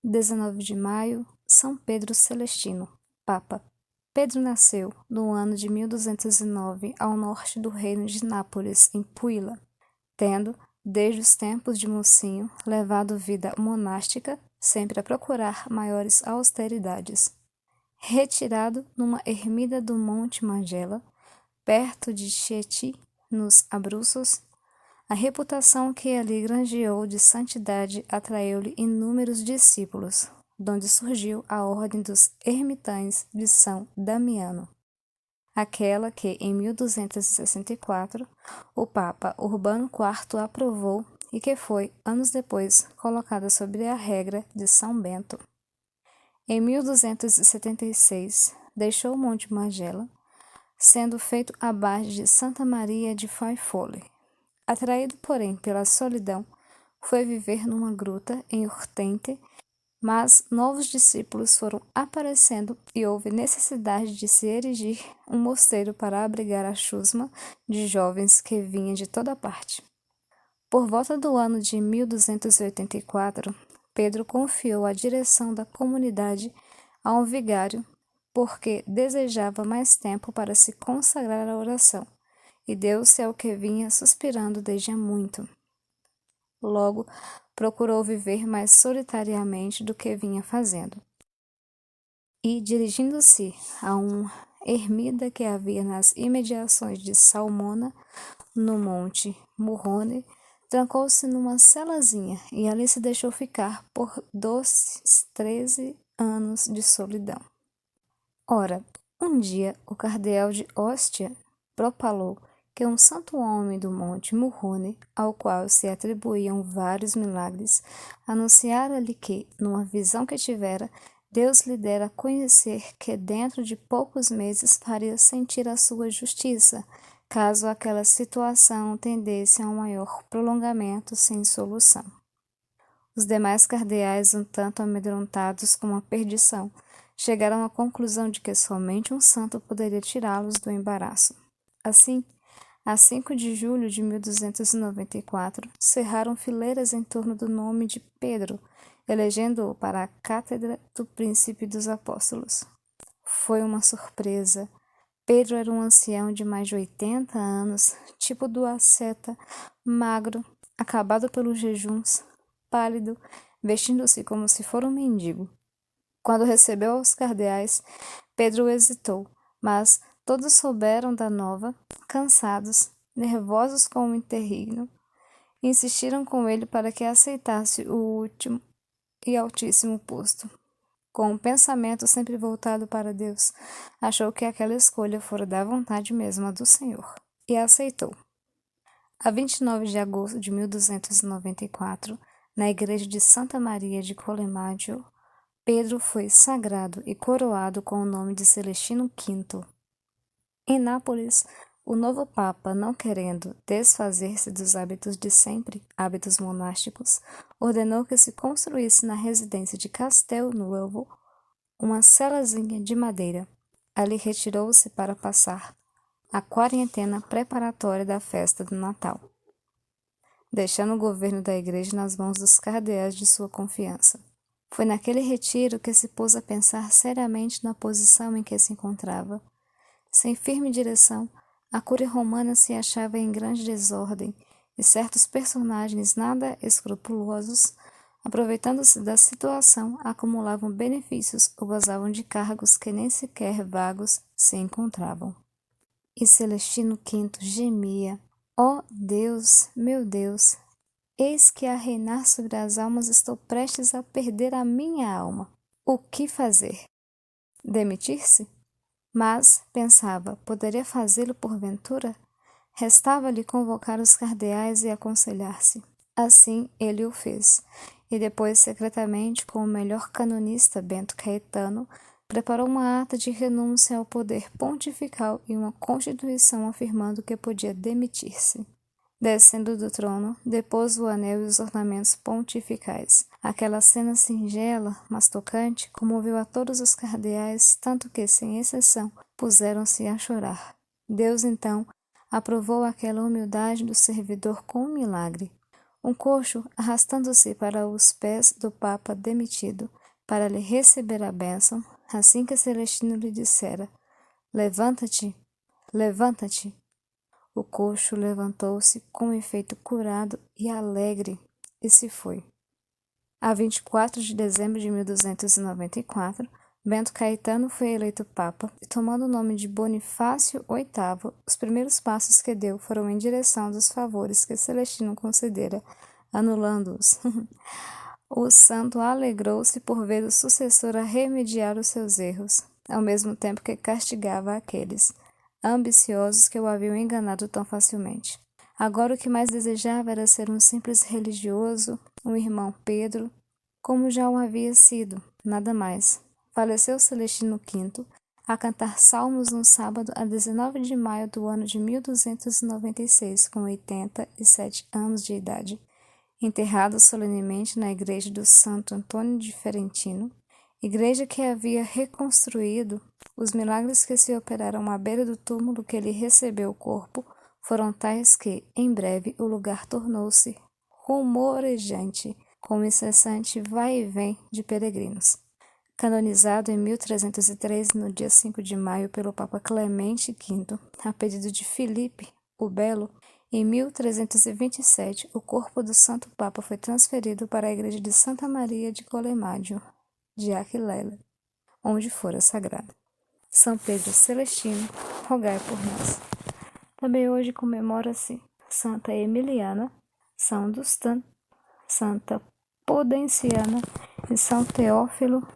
19 de maio, São Pedro Celestino, Papa. Pedro nasceu no ano de 1209 ao norte do reino de Nápoles, em Puila, tendo, desde os tempos de mocinho, levado vida monástica, sempre a procurar maiores austeridades. Retirado numa ermida do Monte Magela, perto de Chieti, nos Abruzos, a reputação que ali granjeou de santidade atraiu-lhe inúmeros discípulos, donde surgiu a ordem dos ermitães de São Damiano, aquela que, em 1264, o Papa Urbano IV aprovou e que foi, anos depois, colocada sob a regra de São Bento. Em 1276, deixou o Monte Magela, sendo feito abade de Santa Maria de Faifole. Atraído, porém, pela solidão, foi viver numa gruta em Urtente, mas novos discípulos foram aparecendo e houve necessidade de se erigir um mosteiro para abrigar a chusma de jovens que vinha de toda parte. Por volta do ano de 1284, Pedro confiou a direção da comunidade a um vigário, porque desejava mais tempo para se consagrar à oração, e deu-se ao que vinha suspirando desde há muito. Logo, procurou viver mais solitariamente do que vinha fazendo. E, dirigindo-se a uma ermida que havia nas imediações de Salmona, no monte Murrone, trancou-se numa celazinha e ali se deixou ficar por doces 13 anos de solidão. Ora, um dia o cardeal de Ostia propalou que um santo homem do monte Murrone, ao qual se atribuíam vários milagres, anunciara-lhe que, numa visão que tivera, Deus lhe dera a conhecer que dentro de poucos meses faria sentir a sua justiça, caso aquela situação tendesse a um maior prolongamento sem solução. Os demais cardeais, um tanto amedrontados com a perdição, chegaram à conclusão de que somente um santo poderia tirá-los do embaraço. Assim, a 5 de julho de 1294, cerraram fileiras em torno do nome de Pedro, elegendo-o para a cátedra do Príncipe dos Apóstolos. Foi uma surpresa. Pedro era um ancião de mais de 80 anos, tipo do asceta, magro, acabado pelos jejuns, pálido, vestindo-se como se for um mendigo. Quando recebeu os cardeais, Pedro hesitou, mas todos souberam da nova, cansados, nervosos com o interregno, insistiram com ele para que aceitasse o último e altíssimo posto. Com o pensamento sempre voltado para Deus, achou que aquela escolha fora da vontade mesma do Senhor, e aceitou. A 29 de agosto de 1294, na igreja de Santa Maria de Colemaggio, Pedro foi sagrado e coroado com o nome de Celestino V. Em Nápoles, o novo Papa, não querendo desfazer-se dos hábitos de sempre, hábitos monásticos, ordenou que se construísse na residência de Castel Nuovo uma celazinha de madeira. Ali retirou-se para passar a quarentena preparatória da festa do Natal, deixando o governo da igreja nas mãos dos cardeais de sua confiança. Foi naquele retiro que se pôs a pensar seriamente na posição em que se encontrava. Sem firme direção, a Cúria Romana se achava em grande desordem e certos personagens nada escrupulosos, aproveitando-se da situação, acumulavam benefícios ou gozavam de cargos que nem sequer vagos se encontravam. E Celestino V gemia: ó Deus, meu Deus, eis que a reinar sobre as almas estou prestes a perder a minha alma. O que fazer? Demitir-se? Mas, pensava, poderia fazê-lo porventura? Restava-lhe convocar os cardeais e aconselhar-se. Assim ele o fez, e depois, secretamente, com o melhor canonista, Bento Caetano, preparou uma ata de renúncia ao poder pontifical e uma constituição afirmando que podia demitir-se. Descendo do trono, depôs o anel e os ornamentos pontificais. Aquela cena singela, mas tocante, comoveu a todos os cardeais, tanto que, sem exceção, puseram-se a chorar. Deus, então, aprovou aquela humildade do servidor com um milagre. Um coxo arrastando-se para os pés do Papa demitido, para lhe receber a bênção, assim que Celestino lhe dissera: Levanta-te, levanta-te. O coxo levantou-se com efeito curado e alegre e se foi. A 24 de dezembro de 1294, Bento Caetano foi eleito Papa e, tomando o nome de Bonifácio VIII, os primeiros passos que deu foram em direção dos favores que Celestino concedera, anulando-os. O santo alegrou-se por ver o sucessor a remediar os seus erros, ao mesmo tempo que castigava aqueles ambiciosos que o haviam enganado tão facilmente. Agora o que mais desejava era ser um simples religioso, um irmão Pedro, como já o havia sido, nada mais. Faleceu Celestino V a cantar salmos no sábado a 19 de maio do ano de 1296, com 87 anos de idade. Enterrado solenemente na igreja do Santo Antônio de Ferentino, igreja que havia reconstruído. Os milagres que se operaram à beira do túmulo que lhe recebeu o corpo foram tais que, em breve, o lugar tornou-se rumorejante, com o incessante vai e vem de peregrinos. Canonizado em 1303, no dia 5 de maio, pelo Papa Clemente V, a pedido de Filipe o Belo, em 1327, o corpo do Santo Papa foi transferido para a igreja de Santa Maria de Colemádio, de Aquileia, onde fora sagrado. São Pedro Celestino, rogai por nós. Também hoje comemora-se Santa Emiliana, São Dustan, Santa Pudenciana e São Teófilo